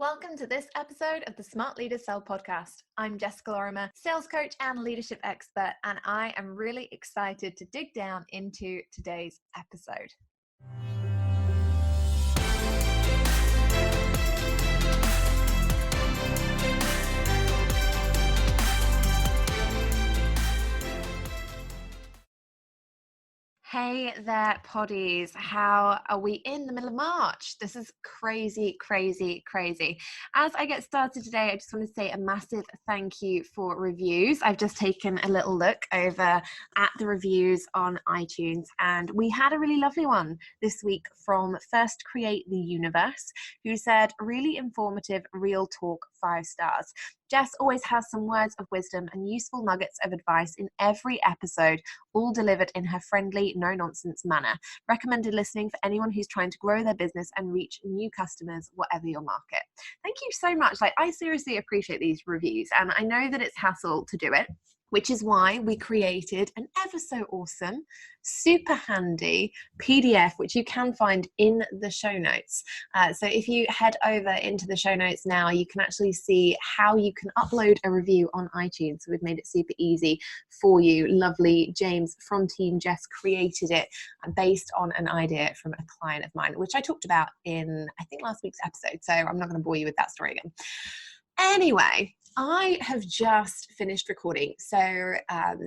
Welcome to this episode of the Smart Leaders Sell podcast. I'm Jess, sales coach and leadership expert, and I am really excited to dig down into today's episode. Hey there, poddies. How are we in the middle of March? This is crazy. As I get started today, I just want to say a massive thank you for reviews. I've just taken a little look over at the reviews on iTunes, and we had a really lovely one this week from First Create the Universe, who said, really informative, real talk, 5 stars. Jess always has some words of wisdom and useful nuggets of advice in every episode, all delivered in her friendly, no-nonsense manner. Recommended listening for anyone who's trying to grow their business and reach new customers, whatever your market. Thank you so much. I seriously appreciate these reviews, and I know that it's hassle to do it, which is why we created an ever so awesome, super handy PDF, which you can find in the show notes. So if you head over into the show notes now, you can actually see how you can upload a review on iTunes. So we've made it super easy for you. Lovely James from Team Jess created it based on an idea from a client of mine, which I talked about in, I think, last week's episode. So I'm not going to bore you with that story again. Anyway, I have just finished recording. So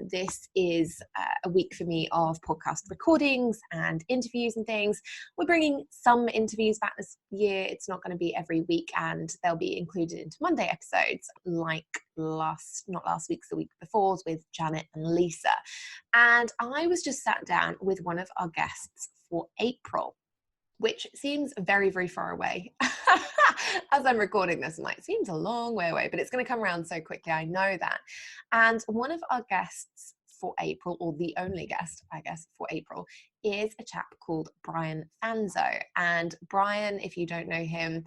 this is a week for me of podcast recordings and interviews and things. We're bringing some interviews back this year. It's not going to be every week, and they'll be included into Monday episodes like not last week's, the week before's with Janet and Lisa. And I was just sat down with one of our guests for April, which seems very, very far away. As I'm recording this, I'm like, it seems a long way away, but it's going to come around so quickly. I know that. And one of our guests for April, or the only guest, I guess, for April, is a chap called Brian Fanzo. And Brian, if you don't know him,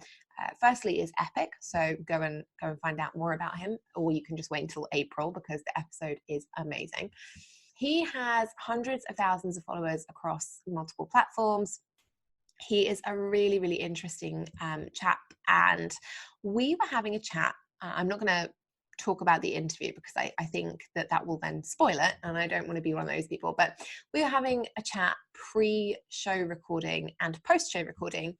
firstly is epic. So go and find out more about him, or you can just wait until April because the episode is amazing. He has hundreds of thousands of followers across multiple platforms. He is a really, really interesting chap, and we were having a chat. I'm not going to talk about the interview because I think that will then spoil it, and I don't want to be one of those people, but we were having a chat pre-show recording and post-show recording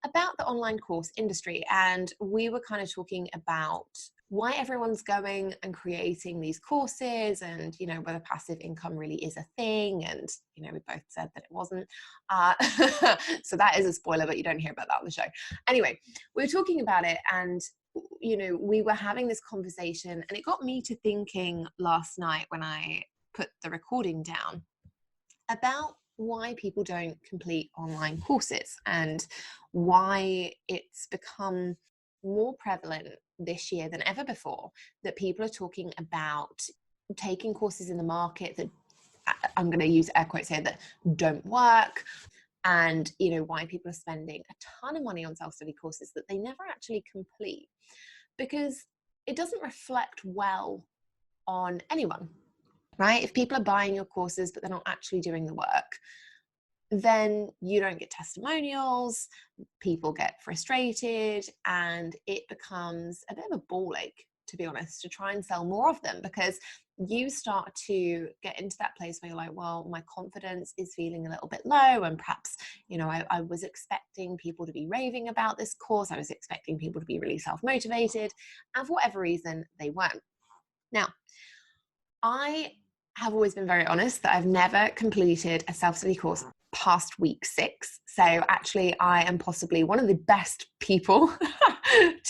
about the online course industry, and we were kind of talking about why everyone's going and creating these courses, and whether passive income really is a thing, and we both said that it wasn't, so that is a spoiler, but you don't hear about that on the show. Anyway, we were talking about it, and we were having this conversation, and it got me to thinking last night when I put the recording down about why people don't complete online courses and why it's become more prevalent this year than ever before that people are talking about taking courses in the market that, I'm going to use air quotes here, that don't work, and why people are spending a ton of money on self-study courses that they never actually complete, because it doesn't reflect well on anyone, right? If people are buying your courses but they're not actually doing the work, then you don't get testimonials, people get frustrated, and it becomes a bit of a ball ache, to be honest, to try and sell more of them, because you start to get into that place where you're like, well, my confidence is feeling a little bit low, and perhaps, I was expecting people to be raving about this course, I was expecting people to be really self-motivated, and for whatever reason, they weren't. Now, I have always been very honest that I've never completed a self-study course past week 6. So actually I am possibly one of the best people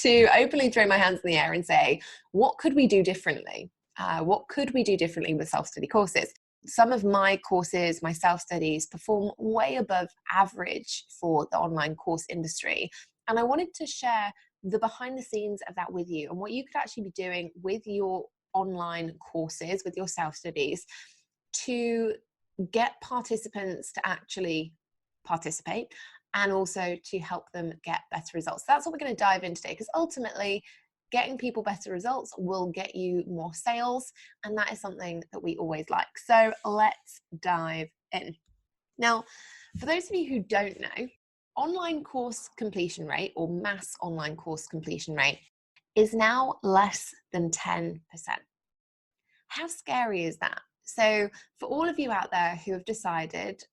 to openly throw my hands in the air and say, what could we do differently? What could we do differently with self-study courses? Some of my courses, my self-studies, perform way above average for the online course industry. And I wanted to share the behind the scenes of that with you, and what you could actually be doing with your online courses, with your self-studies, to get participants to actually participate, and also to help them get better results. So that's what we're going to dive into today, because ultimately getting people better results will get you more sales, and that is something that we always like. So let's dive in. Now, for those of you who don't know, online course completion rate, or mass online course completion rate, is now less than 10%. How scary is that? So for all of you out there who have decided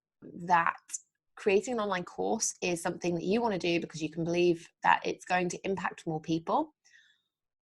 that creating an online course is something that you want to do because you can believe that it's going to impact more people,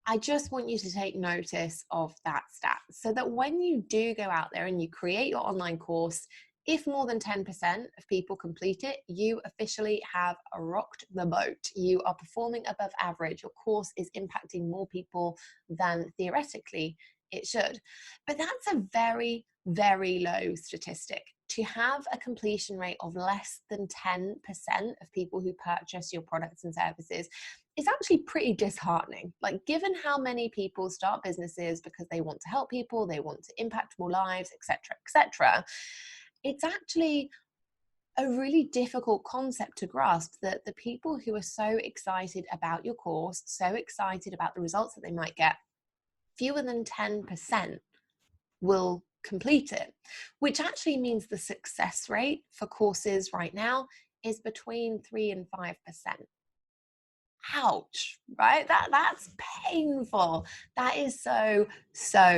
I just want you to take notice of that stat, so that when you do go out there and you create your online course, if more than 10% of people complete it, you officially have rocked the boat. You are performing above average. Your course is impacting more people than theoretically it should. But that's a very, very low statistic. To have a completion rate of less than 10% of people who purchase your products and services is actually pretty disheartening. Like, given how many people start businesses because they want to help people, they want to impact more lives, etc., etc., it's actually a really difficult concept to grasp, that the people who are so excited about your course, so excited about the results that they might get, fewer than 10% will complete it, which actually means the success rate for courses right now is between 3 and 5%. Ouch, right? That's painful. That is so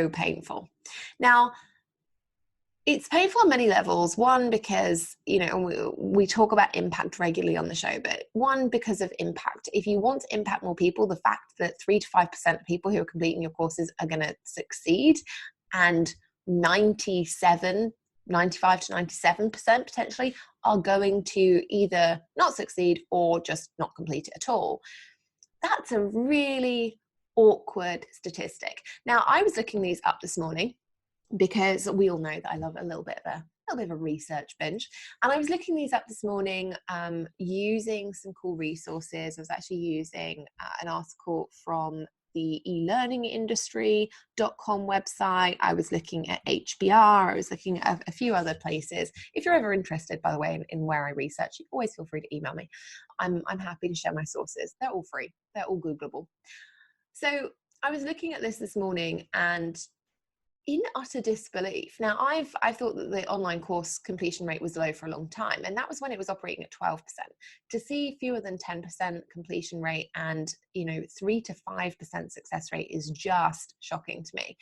painful. Now, it's painful on many levels. One, because, you know, we talk about impact regularly on the show, but one, because of impact. If you want to impact more people, the fact that 3 to 5% of people who are completing your courses are going to succeed, and 95 to 97% potentially are going to either not succeed or just not complete it at all. That's a really awkward statistic. Now, I was looking these up this morning, because we all know that I love a little bit of a research binge. And I was looking these up this morning using some cool resources. I was actually using an article from the elearningindustry.com website. I was looking at HBR. I was looking at a few other places. If you're ever interested, by the way, in where I research, you always feel free to email me. I'm happy to share my sources. They're all free. They're all Googleable. So I was looking at this morning and in utter disbelief. Now, I've thought that the online course completion rate was low for a long time, and that was when it was operating at 12%. To see fewer than 10% completion rate and, 3 to 5% success rate is just shocking to me.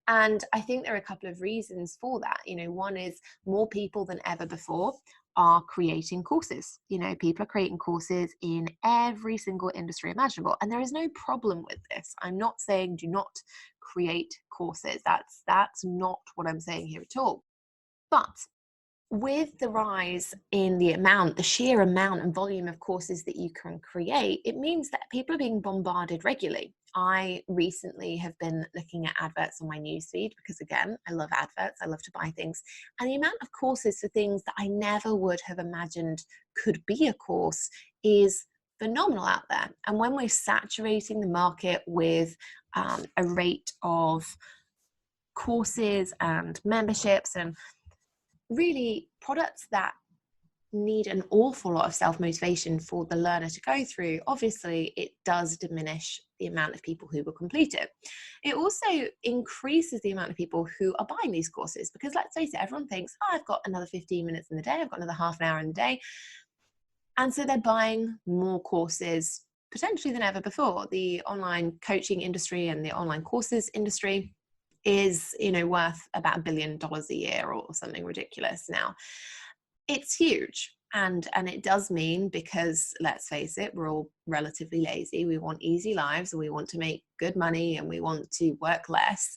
And I think there are a couple of reasons for that. One is more people than ever before are creating courses. People are creating courses in every single industry imaginable, and there is no problem with this. I'm not saying do not create courses. That's not what I'm saying here at all. But with the rise in the sheer amount and volume of courses that you can create, it means that people are being bombarded regularly. I recently have been looking at adverts on my newsfeed because, again, I love adverts. I love to buy things. And the amount of courses for things that I never would have imagined could be a course is phenomenal out there. And when we're saturating the market with a rate of courses and memberships and really products that need an awful lot of self-motivation for the learner to go through, obviously it does diminish the amount of people who will complete it. It also increases the amount of people who are buying these courses, because let's face it, everyone thinks, I've got another 15 minutes in the day, I've got another half an hour in the day. And so they're buying more courses potentially than ever before. The online coaching industry and the online courses industry is, worth about $1 billion a year or something ridiculous now. It's huge. And it does mean, because let's face it, we're all relatively lazy. We want easy lives, and we want to make good money, and we want to work less.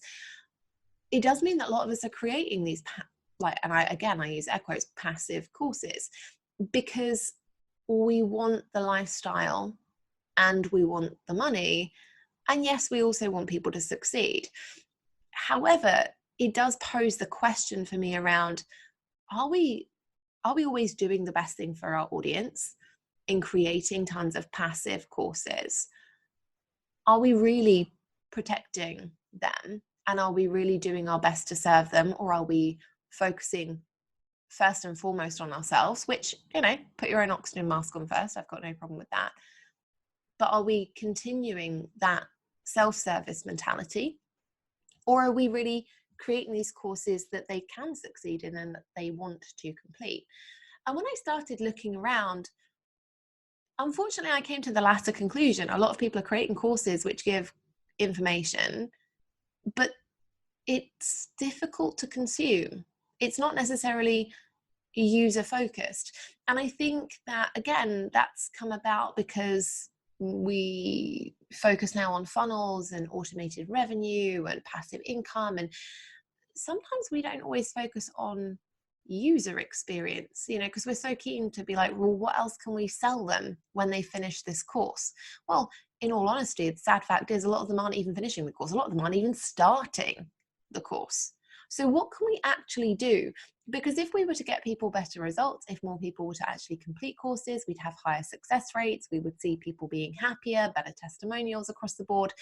It does mean that a lot of us are creating these, I use air quotes, passive courses, because we want the lifestyle and we want the money. And yes, we also want people to succeed. However, it does pose the question for me around, are we always doing the best thing for our audience in creating tons of passive courses? Are we really protecting them? And are we really doing our best to serve them? Or are we focusing first and foremost on ourselves, which, put your own oxygen mask on first. I've got no problem with that. But are we continuing that self-service mentality? Or are we really creating these courses that they can succeed in and that they want to complete? And when I started looking around, Unfortunately, I came to the latter conclusion. A lot of people are creating courses which give information, but it's difficult to consume. It's not necessarily user focused. And I think that, again, that's come about because we focus now on funnels and automated revenue and passive income. And sometimes we don't always focus on user experience, because we're so keen to be like, well, what else can we sell them when they finish this course? Well, in all honesty, the sad fact is a lot of them aren't even finishing the course. A lot of them aren't even starting the course. So what can we actually do? Because if we were to get people better results, if more people were to actually complete courses, we'd have higher success rates, we would see people being happier, better testimonials across the board,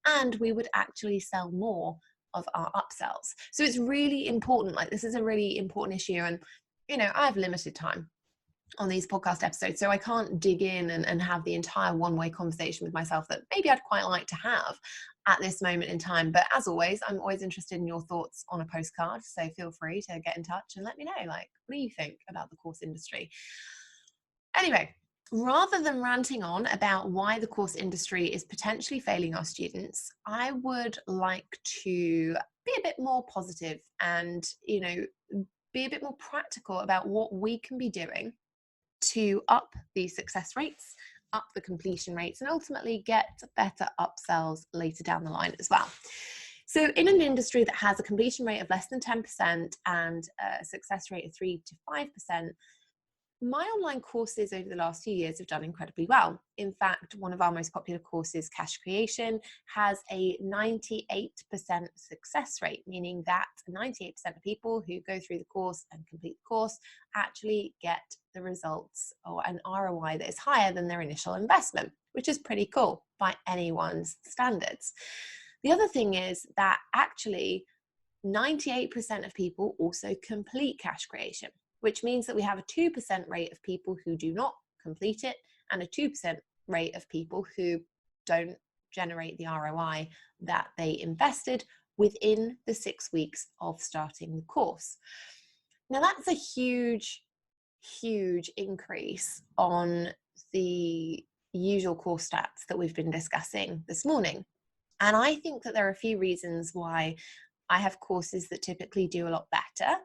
and we would actually sell more of our upsells. So it's really important. Like, this is a really important issue. And, I have limited time on these podcast episodes, so I can't dig in and have the entire one-way conversation with myself that maybe I'd quite like to have at this moment in time. But as always, I'm always interested in your thoughts on a postcard. So feel free to get in touch and let me know, like, what do you think about the course industry? Anyway, rather than ranting on about why the course industry is potentially failing our students, I would like to be a bit more positive and, be a bit more practical about what we can be doing to up the success rates, up the completion rates, and ultimately get better upsells later down the line as well. So in an industry that has a completion rate of less than 10% and a success rate of 3 to 5%, my online courses over the last few years have done incredibly well. In fact, one of our most popular courses, Cash Creation, has a 98% success rate, meaning that 98% of people who go through the course and complete the course actually get the results or an ROI that is higher than their initial investment, which is pretty cool by anyone's standards. The other thing is that actually 98% of people also complete Cash Creation, which means that we have a 2% rate of people who do not complete it and a 2% rate of people who don't generate the ROI that they invested within the 6 weeks of starting the course. Now, that's a huge, huge increase on the usual course stats that we've been discussing this morning. And I think that there are a few reasons why I have courses that typically do a lot better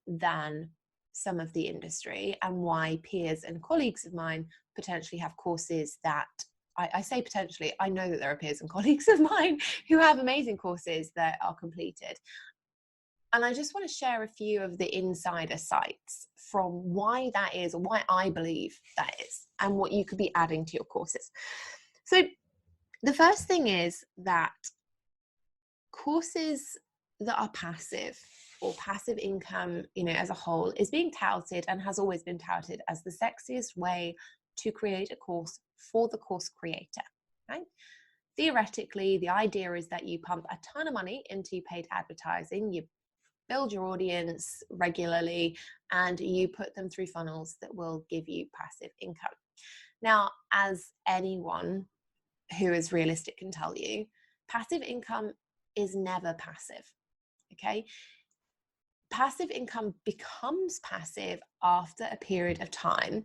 than some of the industry, and why peers and colleagues of mine potentially have courses that I say potentially, I know that there are peers and colleagues of mine who have amazing courses that are completed. And I just want to share a few of the insider sites from why that is, or why I believe that is, and what you could be adding to your courses. So the first thing is that courses that are passive, or passive income, as a whole, is being touted and has always been touted as the sexiest way to create a course for the course creator, right? Theoretically, the idea is that you pump a ton of money into paid advertising, you build your audience regularly, and you put them through funnels that will give you passive income. Now, as anyone who is realistic can tell you, passive income is never passive, okay? Passive income becomes passive after a period of time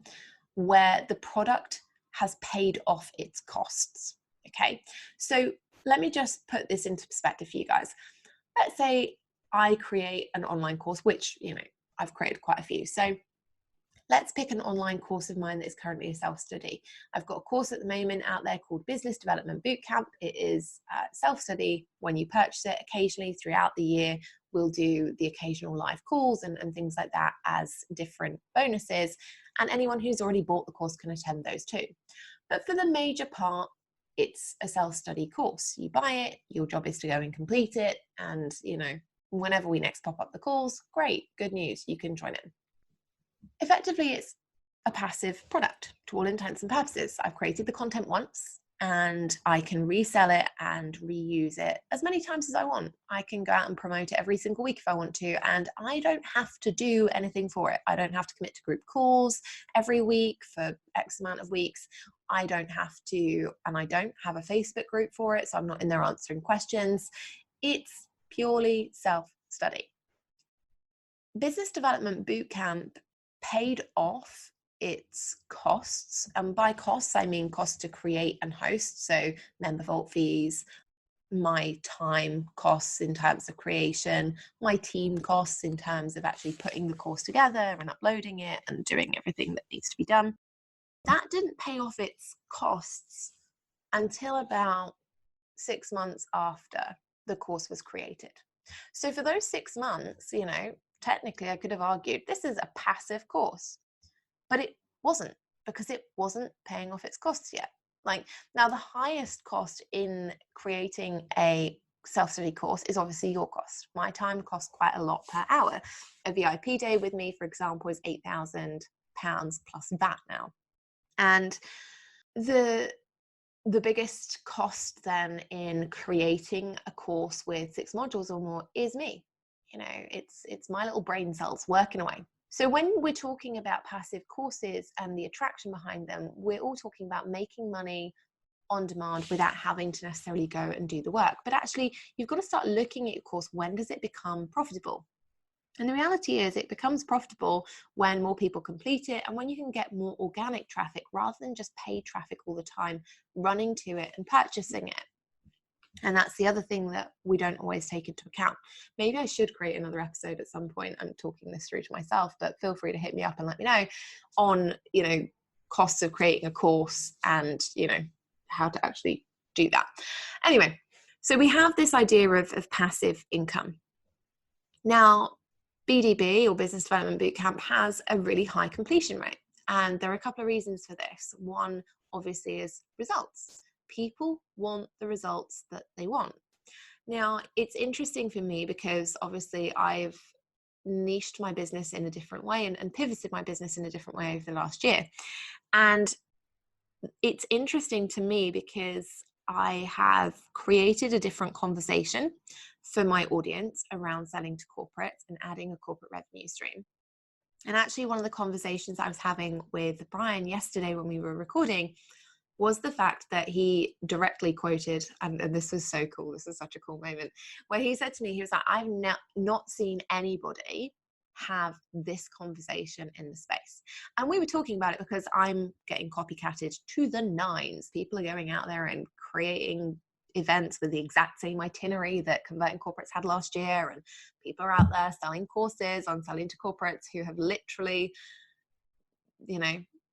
where the product has paid off its costs, okay? So let me just put this into perspective for you guys. Let's say I create an online course, which, I've created quite a few. So let's pick an online course of mine that is currently a self-study. I've got a course at the moment out there called Business Development Bootcamp. It is self-study. When you purchase it, occasionally throughout the year, we'll do the occasional live calls and things like that as different bonuses. And anyone who's already bought the course can attend those too. But for the major part, it's a self-study course. You buy it, your job is to go and complete it. And, whenever we next pop up the calls, great, good news, you can join in. Effectively, it's a passive product to all intents and purposes. I've created the content once and I can resell it and reuse it as many times as I want. I can go out and promote it every single week if I want to, and I don't have to do anything for it. I don't have to commit to group calls every week for X amount of weeks. I don't have to, and I don't have a Facebook group for it, so I'm not in there answering questions. It's purely self-study. Business Development Bootcamp paid off its costs. And by costs, I mean costs to create and host. So member vault fees, my time costs in terms of creation, my team costs in terms of actually putting the course together and uploading it and doing everything that needs to be done. That didn't pay off its costs until about 6 months after the course was created. So for those 6 months, technically I could have argued this is a passive course, but it wasn't, because it wasn't paying off its costs yet. Now the highest cost in creating a self-study course is obviously your cost. My time costs quite a lot per hour. A VIP day with me, for example, is £8,000 plus VAT now. And the biggest cost then in creating a course with 6 modules or more is me. It's my little brain cells working away. So when we're talking about passive courses and the attraction behind them, we're all talking about making money on demand without having to necessarily go and do the work. But actually, you've got to start looking at your course. When does it become profitable? And the reality is it becomes profitable when more people complete it and when you can get more organic traffic rather than just paid traffic all the time, running to it and purchasing it. And that's the other thing that we don't always take into account. Maybe I should create another episode at some point. I'm talking this through to myself, but feel free to hit me up and let me know on, costs of creating a course and, how to actually do that. Anyway, so we have this idea of passive income. Now, BDB, or Business Development Bootcamp, has a really high completion rate. And there are a couple of reasons for this. One, obviously, is results. People want the results that they want. Now, it's interesting for me because obviously I've niched my business in a different way and pivoted my business in a different way over the last year. And it's interesting to me because I have created a different conversation for my audience around selling to corporates and adding a corporate revenue stream. And actually, one of the conversations I was having with Brian yesterday when we were recording was the fact that he directly quoted, and this was so cool, this is such a cool moment, where he said to me, he was like, I've not seen anybody have this conversation in the space. And we were talking about it because I'm getting copycatted to the nines. People are going out there and creating events with the exact same itinerary that Converting Corporates had last year, and people are out there selling courses on selling to corporates who have literally,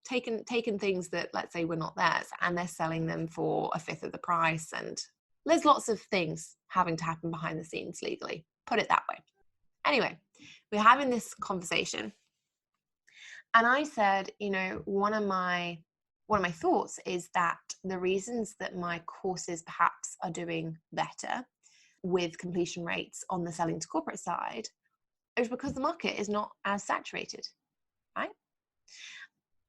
taken things that, let's say, were not theirs, and they're selling them for a fifth of the price. And there's lots of things having to happen behind the scenes legally, put it that way. Anyway, we're having this conversation, and I said, one of my thoughts is that the reasons that my courses perhaps are doing better with completion rates on the selling to corporate side is because the market is not as saturated, right?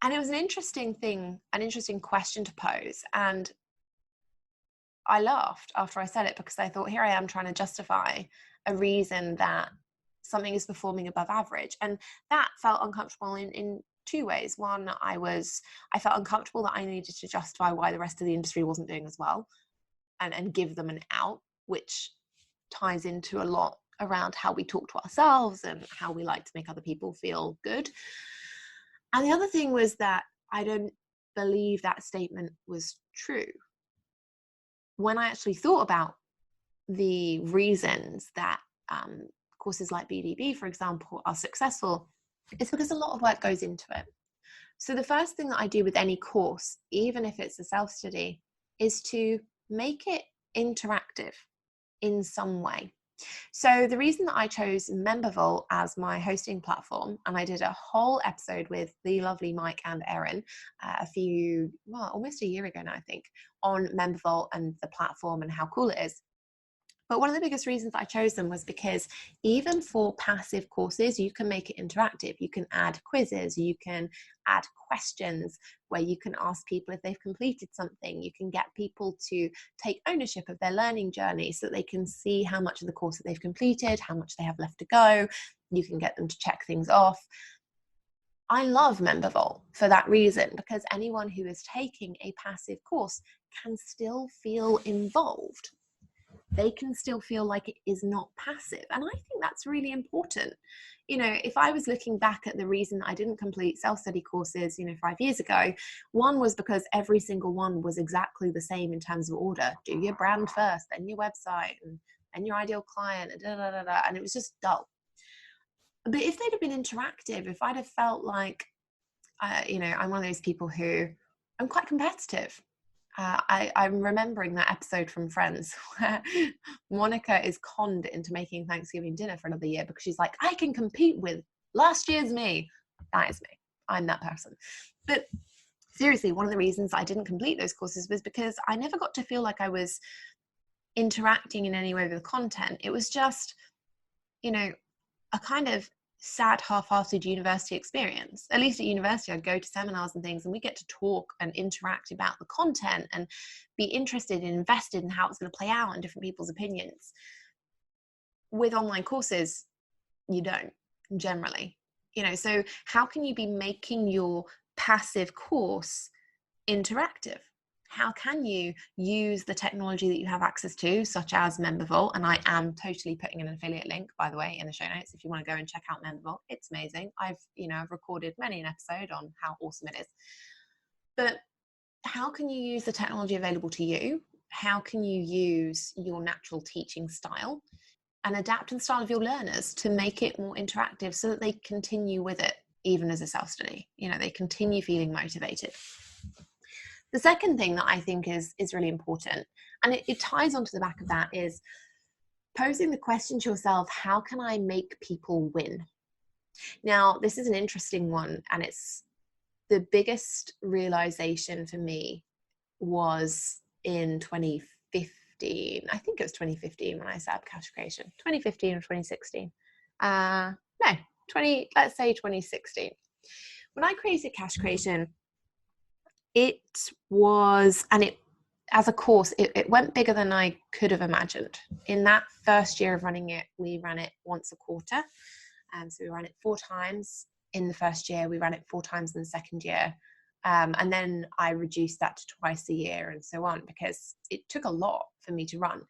And it was an interesting question to pose. And I laughed after I said it because I thought, here I am trying to justify a reason that something is performing above average. And that felt uncomfortable in two ways. One, I felt uncomfortable that I needed to justify why the rest of the industry wasn't doing as well and give them an out, which ties into a lot around how we talk to ourselves and how we like to make other people feel good. And the other thing was that I don't believe that statement was true. When I actually thought about the reasons that courses like BDB, for example, are successful, it's because a lot of work goes into it. So the first thing that I do with any course, even if it's a self-study, is to make it interactive in some way. So the reason that I chose MemberVault as my hosting platform, and I did a whole episode with the lovely Mike and Erin almost a year ago now, I think, on MemberVault and the platform and how cool it is. But one of the biggest reasons I chose them was because even for passive courses, you can make it interactive. You can add quizzes, you can add questions where you can ask people if they've completed something. You can get people to take ownership of their learning journey so that they can see how much of the course that they've completed, how much they have left to go. You can get them to check things off. I love MemberVault for that reason, because anyone who is taking a passive course can still feel involved. they can still feel like it is not passive. And I think that's really important. You know, if I was looking back at the reason I didn't complete self-study courses, 5 years ago, one was because every single one was exactly the same in terms of order. Do your brand first, then your website, and your ideal client, and it was just dull. But if they'd have been interactive, if I'd have felt like, I'm one of those people who I'm quite competitive. I'm remembering that episode from Friends where Monica is conned into making Thanksgiving dinner for another year because she's like, I can compete with last year's me. That is me. I'm that person. But seriously, one of the reasons I didn't complete those courses was because I never got to feel like I was interacting in any way with the content. It was just, a kind of sad half-hearted university experience. At least at university, I'd go to seminars and things, and we get to talk and interact about the content and be interested and invested in how it's going to play out and different people's opinions. With online courses, you don't generally, so how can you be making your passive course interactive? How can you use the technology that you have access to, such as MemberVault? And I am totally putting an affiliate link, by the way, in the show notes if you want to go and check out MemberVault. It's amazing. I've recorded many an episode on how awesome it is. But how can you use the technology available to you? How can you use your natural teaching style and adapt the style of your learners to make it more interactive so that they continue with it, even as a self-study? They continue feeling motivated. The second thing that I think is really important, and it ties onto the back of that, is posing the question to yourself, how can I make people win? Now, this is an interesting one, and it's the biggest realization for me was in 2015. I think it was 2015 when I set up Cash Creation. 2015 or 2016. Let's say 2016. When I created Cash Creation, it was, and it, as a course, it went bigger than I could have imagined. In that first year of running it, we ran it once a quarter. So we ran it 4 times in the first year. We ran it 4 times in the second year. And then I reduced that to twice a year and so on, because it took a lot for me to run.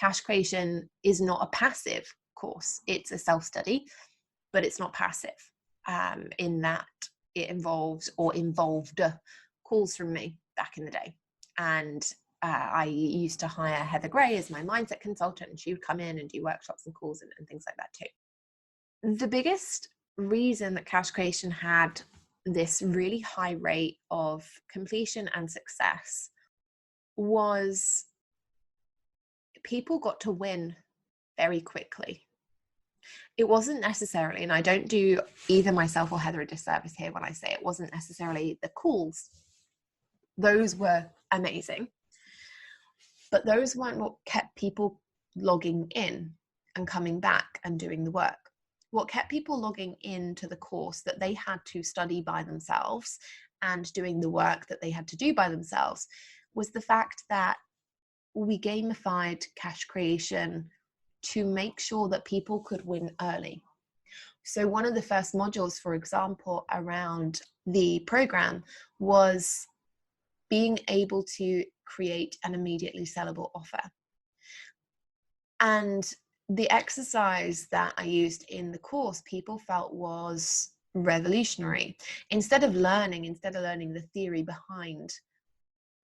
Cash Creation is not a passive course. It's a self-study, but it's not passive in that it involved calls from me back in the day. And I used to hire Heather Gray as my mindset consultant, and she would come in and do workshops and calls and things like that too. The biggest reason that Cash Creation had this really high rate of completion and success was people got to win very quickly. It wasn't necessarily, and I don't do either myself or Heather a disservice here when I say it wasn't necessarily the calls. Those were amazing, but those weren't what kept people logging in and coming back and doing the work. What kept people logging into the course that they had to study by themselves and doing the work that they had to do by themselves was the fact that we gamified Cash Creation to make sure that people could win early. So one of the first modules, for example, around the program was being able to create an immediately sellable offer. And the exercise that I used in the course, people felt was revolutionary. Instead of learning the theory behind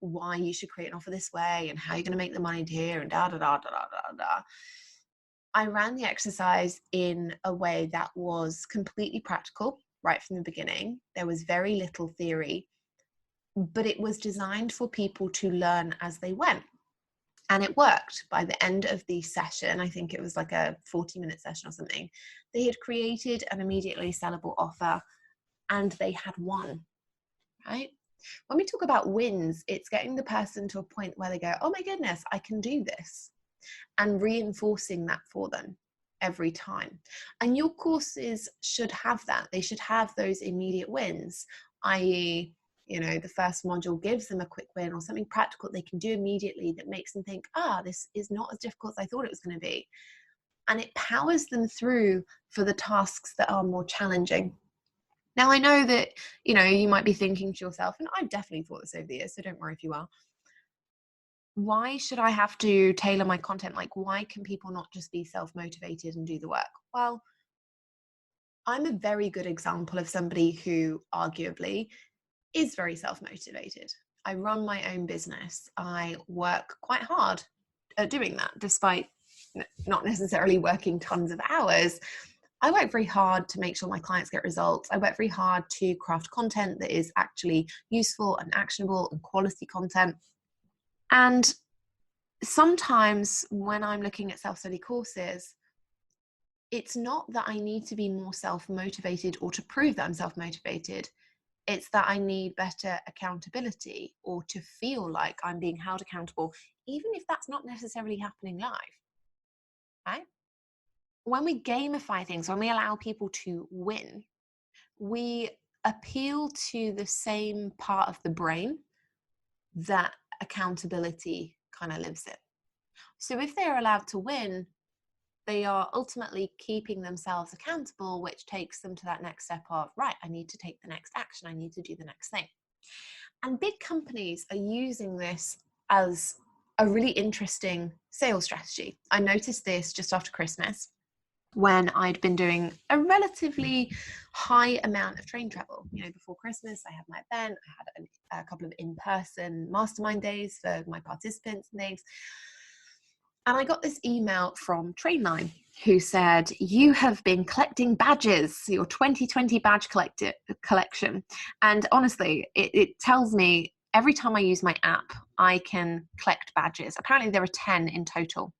why you should create an offer this way and how you're going to make the money here and I ran the exercise in a way that was completely practical right from the beginning. There was very little theory, but it was designed for people to learn as they went. And it worked. By the end of the session, I think it was like a 40-minute session or something, they had created an immediately sellable offer and they had won, right? When we talk about wins, it's getting the person to a point where they go, oh my goodness, I can do this, and reinforcing that for them every time. And your courses should have that. They should have those immediate wins, i.e., the first module gives them a quick win or something practical they can do immediately that makes them think, this is not as difficult as I thought it was going to be. And it powers them through for the tasks that are more challenging. Now, I know that, you might be thinking to yourself, and I've definitely thought this over the years, so don't worry if you are, why should I have to tailor my content? Like, why can people not just be self-motivated and do the work? Well, I'm a very good example of somebody who arguably is very self-motivated. I run my own business. I work quite hard at doing that, despite not necessarily working tons of hours. I work very hard to make sure my clients get results. I work very hard to craft content that is actually useful and actionable and quality content. And sometimes when I'm looking at self-study courses, it's not that I need to be more self-motivated or to prove that I'm self-motivated. It's that I need better accountability or to feel like I'm being held accountable, even if that's not necessarily happening live, right? When we gamify things, when we allow people to win, we appeal to the same part of the brain that accountability kind of lives in. So if they're allowed to win, they are ultimately keeping themselves accountable, which takes them to that next step of, right, I need to take the next action. I need to do the next thing. And big companies are using this as a really interesting sales strategy. I noticed this just after Christmas when I'd been doing a relatively high amount of train travel. You know, before Christmas, I had my event, I had a couple of in-person mastermind days for my participants and things. And I got this email from Trainline who said, you have been collecting badges, your 2020 badge collection. And honestly, it tells me every time I use my app, I can collect badges. Apparently there are 10 in total.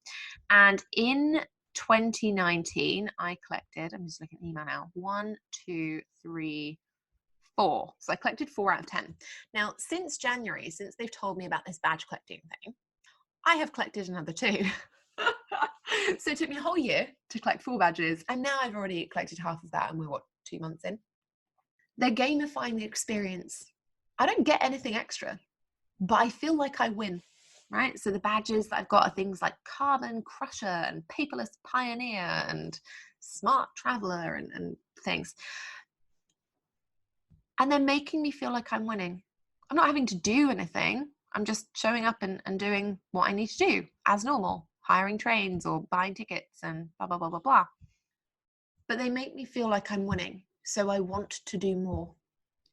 And in 2019, I collected, I'm just looking at the email now, 1, 2, 3, 4. So I collected 4 out of 10. Now, since January, since they've told me about this badge collecting thing, I have collected another 2. So it took me a whole year to collect 4 badges, and now I've already collected half of that, and we're 2 months in. They're gamifying the experience. I don't get anything extra, but I feel like I win, right? So the badges that I've got are things like Carbon Crusher and Paperless Pioneer and Smart Traveler and things. And they're making me feel like I'm winning. I'm not having to do anything. I'm just showing up and doing what I need to do as normal, hiring trains or buying tickets and blah, blah, blah, blah, blah. But they make me feel like I'm winning. So I want to do more.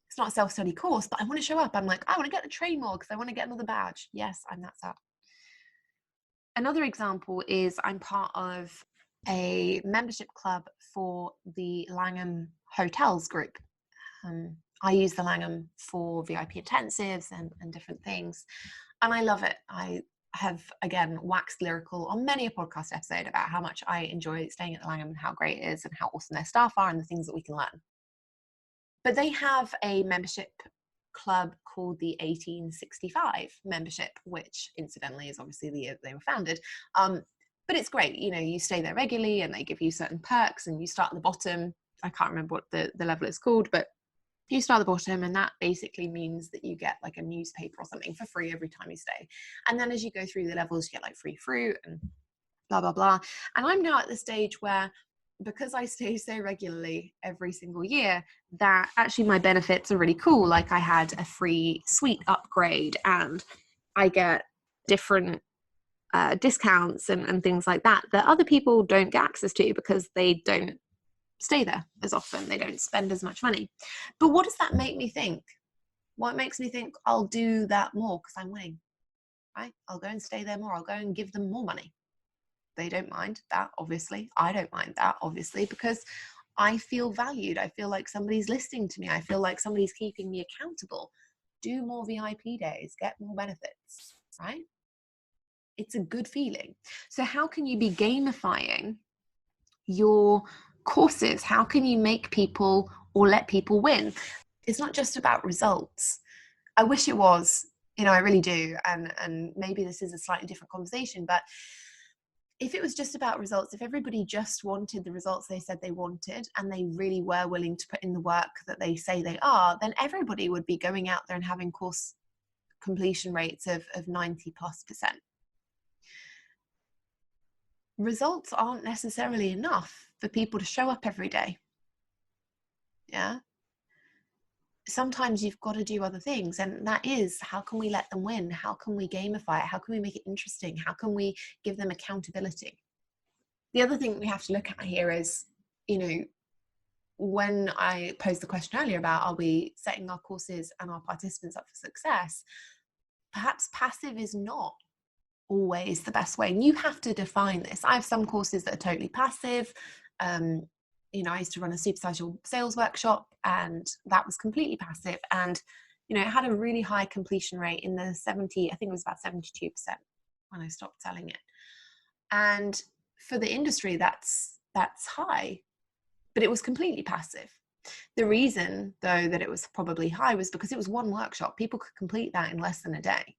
It's not a self-study course, but I want to show up. I'm like, I want to get the train more because I want to get another badge. Yes, I'm that sad. Another example is I'm part of a membership club for the Langham Hotels group. I use the Langham for VIP intensives and different things. And I love it. I have, again, waxed lyrical on many a podcast episode about how much I enjoy staying at the Langham and how great it is and how awesome their staff are and the things that we can learn. But they have a membership club called the 1865 membership, which incidentally is obviously the year they were founded. But it's great. You know, you stay there regularly and they give you certain perks and you start at the bottom. I can't remember what the level is called, but you start at the bottom, and that basically means that you get like a newspaper or something for free every time you stay. And then as you go through the levels, you get like free fruit and blah, blah, blah. And I'm now at the stage where, because I stay so regularly every single year, that actually my benefits are really cool. Like I had a free suite upgrade and I get different discounts and things like that other people don't get access to because they don't stay there as often. They don't spend as much money. But what does that make me think? What makes me think I'll do that more because I'm winning, right? I'll go and stay there more. I'll go and give them more money. They don't mind that, obviously. I don't mind that, obviously, because I feel valued. I feel like somebody's listening to me. I feel like somebody's keeping me accountable. Do more VIP days, get more benefits, right? It's a good feeling. So how can you be gamifying your courses? How can you make people or let people win? It's not just about results. I wish it was, I really do. And maybe this is a slightly different conversation, but if it was just about results, if everybody just wanted the results they said they wanted and they really were willing to put in the work that they say they are, then everybody would be going out there and having course completion rates of 90+%. Results aren't necessarily enough for people to show up every day. Yeah. sometimes you've got to do other things, and that is, how can we let them win? How can we gamify it? How can we make it interesting? How can we give them accountability? The other thing we have to look at here is, you know, when I posed the question earlier about, are we setting our courses and our participants up for success, perhaps passive is not always the best way. And you have to define this. I have some courses that are totally passive. You know, I used to run a supersize your sales workshop, and that was completely passive. And, you know, it had a really high completion rate in the 70, I think it was about 72% when I stopped selling it. And for the industry, that's high, but it was completely passive. The reason, though, that it was probably high was because it was one workshop. People could complete that in less than a day.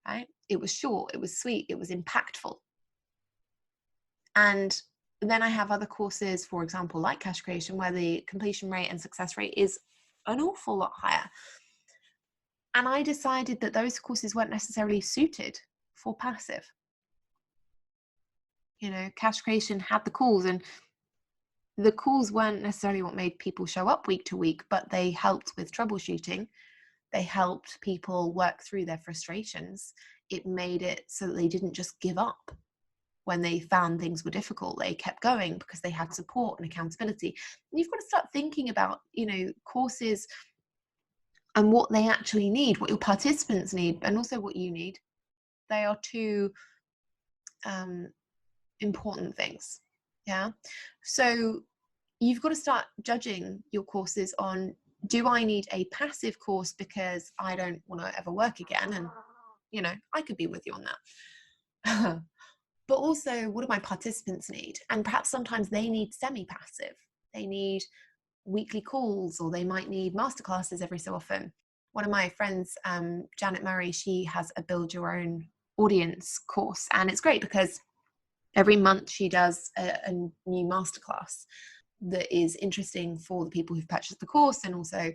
Right? It was short, it was sweet, it was impactful. And then I have other courses, for example, like cash creation, where the completion rate and success rate is an awful lot higher. And I decided that those courses weren't necessarily suited for passive. You know, cash creation had the calls, and the calls weren't necessarily what made people show up week to week, but they helped with troubleshooting. They helped people work through their frustrations. It made it so that they didn't just give up when they found things were difficult. They kept going because they had support and accountability. And you've got to start thinking about, you know, courses and what they actually need, what your participants need, and also what you need. They are two important things. Yeah. So you've got to start judging your courses on, do I need a passive course because I don't want to ever work again? And, you know, I could be with you on that. But also, what do my participants need? And perhaps sometimes they need semi-passive. They need weekly calls, or they might need masterclasses every so often. One of my friends, Janet Murray, she has a build your own audience course. And it's great because every month she does a new masterclass that is interesting for the people who've purchased the course. And also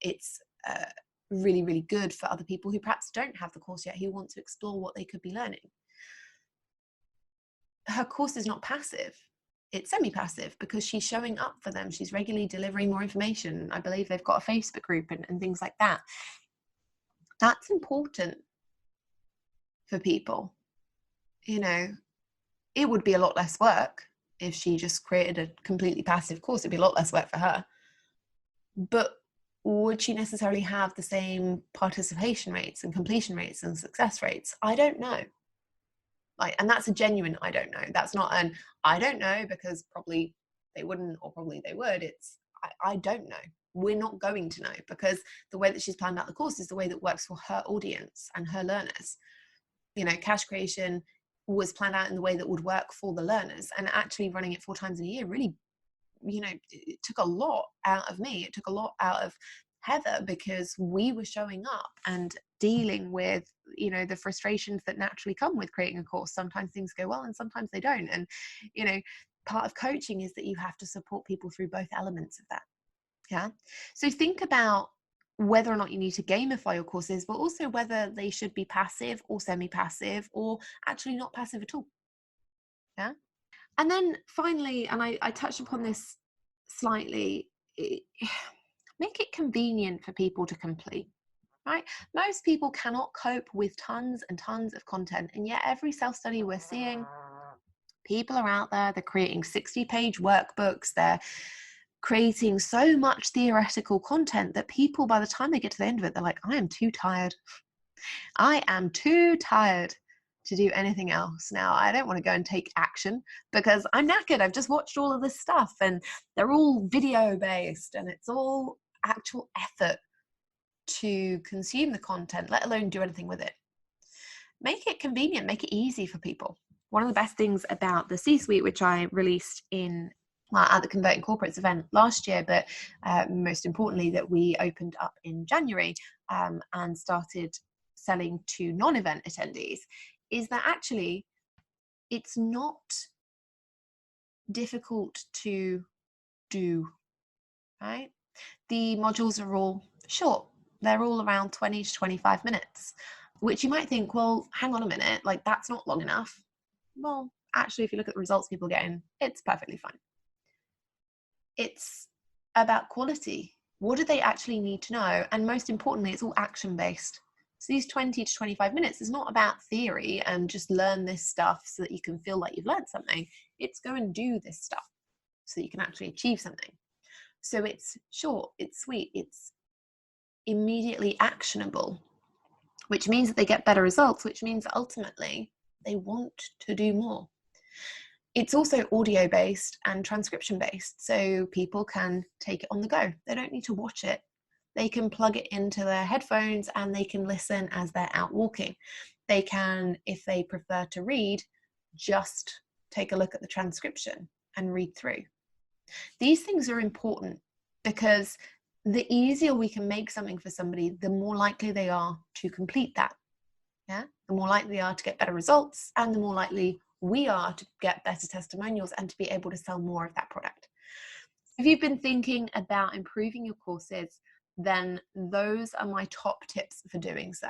it's really, really good for other people who perhaps don't have the course yet, who want to explore what they could be learning. Her course is not passive, it's semi-passive, because she's showing up for them. She's regularly delivering more information. I believe they've got a Facebook group and things like that. That's important for people. You know, it would be a lot less work if she just created a completely passive course. It'd be a lot less work for her. But would she necessarily have the same participation rates and completion rates and success rates? I don't know. Like, and that's a genuine I don't know. That's not an I don't know because probably they wouldn't or probably they would. It's I don't know. We're not going to know, because the way that she's planned out the course is the way that works for her audience and her learners. You know, cash creation was planned out in the way that would work for the learners, and actually running it 4 times in a year really, you know, it took a lot out of me. It took a lot out of Heather, because we were showing up and dealing with, you know, the frustrations that naturally come with creating a course. Sometimes things go well and sometimes they don't. And, you know, part of coaching is that you have to support people through both elements of that. Yeah. So think about whether or not you need to gamify your courses, but also whether they should be passive or semi-passive, or actually not passive at all. Yeah. And then finally, and I touched upon this slightly, make it convenient for people to complete, right? Most people cannot cope with tons and tons of content, and yet every self-study we're seeing, people are out there, they're creating 60-page workbooks, they're creating so much theoretical content that people, by the time they get to the end of it, they're like, I am too tired. I am too tired to do anything else now. I don't want to go and take action because I'm knackered. I've just watched all of this stuff and they're all video based, and it's all actual effort to consume the content, let alone do anything with it. Make it convenient, make it easy for people. One of the best things about the C-suite, which I released at the Converting Corporates event last year, but most importantly that we opened up in January and started selling to non-event attendees, is that actually it's not difficult to do, right? The modules are all short. They're all around 20 to 25 minutes, which you might think, well, hang on a minute, like that's not long enough. Well, actually, if you look at the results people get in, it's perfectly fine. It's about quality What do they actually need to know? And most importantly, it's all action-based. So these 20 to 25 minutes is not about theory and just learn this stuff so that you can feel like you've learned something. It's go and do this stuff so that you can actually achieve something. So it's short, it's sweet, it's immediately actionable, which means that they get better results, which means ultimately they want to do more. It's also audio based and transcription based, so people can take it on the go. They don't need to watch it. They can plug it into their headphones and they can listen as they're out walking. They can, if they prefer to read, just take a look at the transcription and read through. These things are important because the easier we can make something for somebody, the more likely they are to complete that. Yeah, the more likely they are to get better results, and the more likely we are to get better testimonials and to be able to sell more of that product. If you've been thinking about improving your courses, then those are my top tips for doing so.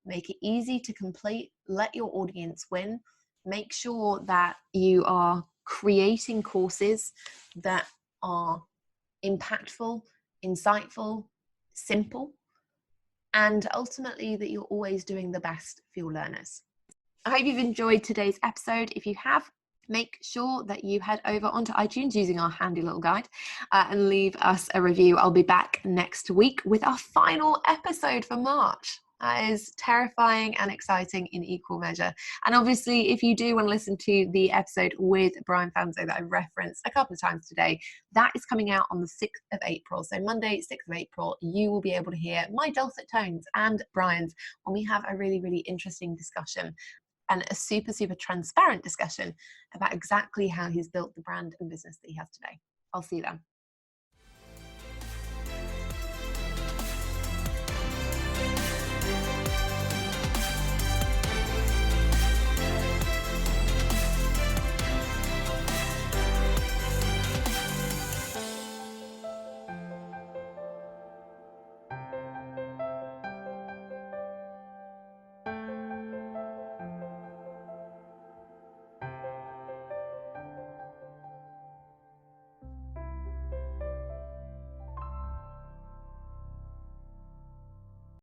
Make it easy to complete, let your audience win, make sure that you are creating courses that are impactful, insightful, simple, and ultimately that you're always doing the best for your learners. I hope you've enjoyed today's episode. If you have, make sure that you head over onto iTunes using our handy little guide and leave us a review. I'll be back next week with our final episode for March. That is terrifying and exciting in equal measure. And obviously, if you do want to listen to the episode with Brian Fanzo that I referenced a couple of times today, that is coming out on the 6th of April. So Monday, 6th of April, you will be able to hear my dulcet tones and Brian's when we have a really, really interesting discussion and a super, super transparent discussion about exactly how he's built the brand and business that he has today. I'll see you then.